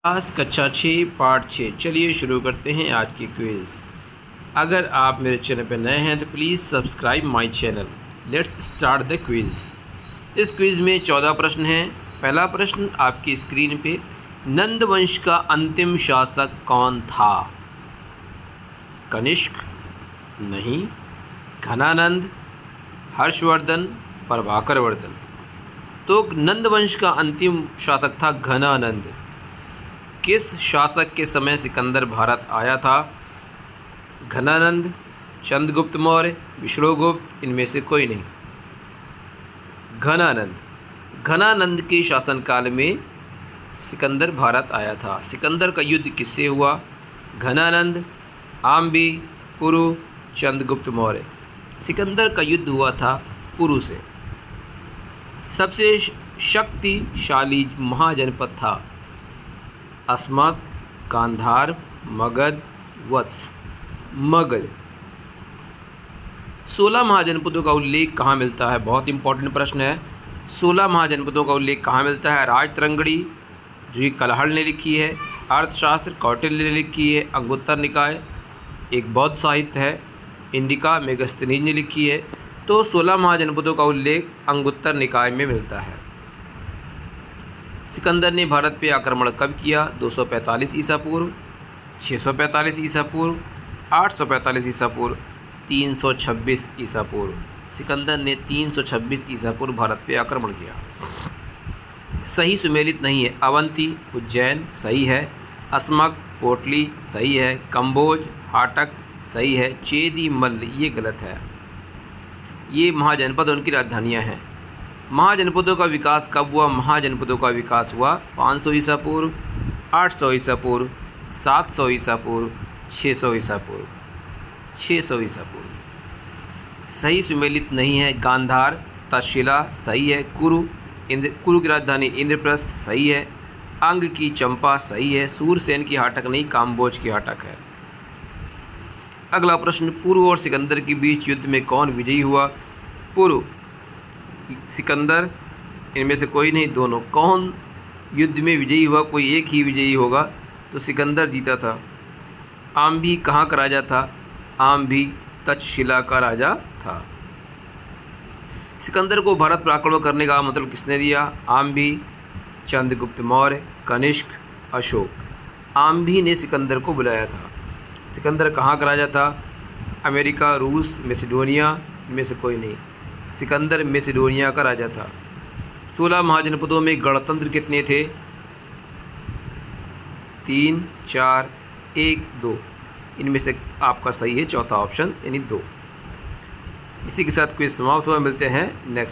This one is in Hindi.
आज कक्षा 6 पार्ट 6। चलिए शुरू करते हैं आज की क्विज़। अगर आप मेरे चैनल पर नए हैं तो please subscribe my channel. Let's start the quiz. इस क्विज़ में 14 प्रश्न हैं। पहला प्रश्न आपकी स्क्रीन पे, नंद वंश का अंतिम शासक कौन था? कनिष्क? नहीं। घनानंद, हर्षवर्धन, प्रभाकर वर्धन। तो नंद वंश का अंतिम शासक था घनानंद। किस शासक के समय सिकंदर भारत आया था? घनानंद, चंद्रगुप्त मौर्य, विष्णुगुप्त, इनमें से कोई नहीं। घनानंद के शासनकाल में सिकंदर भारत आया था। सिकंदर का युद्ध किससे हुआ? घनानंद, आम्बी, पुरु, चंद्रगुप्त मौर्य। सिकंदर का युद्ध हुआ था पुरु से। सबसे शक्तिशाली महाजनपद था अस्मक, गांधार, मगध, वत्स। मगध। 16 महाजनपदों का उल्लेख कहाँ मिलता है? बहुत इंपॉर्टेंट प्रश्न है। 16 महाजनपदों का उल्लेख कहाँ मिलता है? राजतरंगिणी, जो कि कलहड़ ने लिखी है। अर्थशास्त्र, कौटिल्य ने लिखी है। अंगुत्तर निकाय, एक बौद्ध साहित्य है। इंडिका, मेगस्थनीज ने लिखी है। तो 16 महाजनपदों का उल्लेख अंगुत्तर निकाय में मिलता है। सिकंदर ने भारत पे आक्रमण कब किया? 245 ईसा पूर्व, 645 ईसा पूर्व, 845 ईसा पूर्व, 326 ईसा पूर्व। सिकंदर ने 326 ईसा पूर्व भारत पे आक्रमण किया। सही सुमेलित नहीं है। अवंती, उज्जैन सही है। अस्मक, पोटली सही है। कंबोज, हाटक सही है। चेदी, मल्ल ये गलत है। ये महाजनपद उनकी राजधानियाँ हैं। महाजनपदों का विकास कब हुआ? महाजनपदों का विकास हुआ 500 ईसा पूर्व, 800 ईसा पूर्व, 700 ईसा पूर्व, 600 ईसा पूर्व। 600 ईसा पूर्व। सही सुमेलित नहीं है। गांधार, तक्षशिला सही है। कुरु की राजधानी इंद्रप्रस्थ सही है। अंग की चंपा सही है। सूरसेन की हाटक नहीं, काम्बोज की हाटक है। अगला प्रश्न, पुरु और सिकंदर के बीच युद्ध में कौन विजयी हुआ? पुरु, सिकंदर, इनमें से कोई नहीं, दोनों। कौन युद्ध में विजयी हुआ? कोई एक ही विजयी होगा। तो सिकंदर जीता था। आम्भी कहाँ का राजा था? आम्भी तक्षशिला का राजा था। सिकंदर को भारत पर आक्रमण करने का मतलब किसने दिया? आम्भी, चंद्रगुप्त मौर्य, कनिष्क, अशोक। आम्भी ने सिकंदर को बुलाया था। सिकंदर कहाँ का राजा था? अमेरिका, रूस, मैसेडोनिया में से कोई नहीं। सिकंदर मैसेडोनिया का राजा था। 16 महाजनपदों में गणतंत्र कितने थे? 3, 4, 1, 2। इनमें से आपका सही है चौथा ऑप्शन, यानी 2। इसी के साथ क्विज समाप्त हुआ। मिलते हैं नेक्स्ट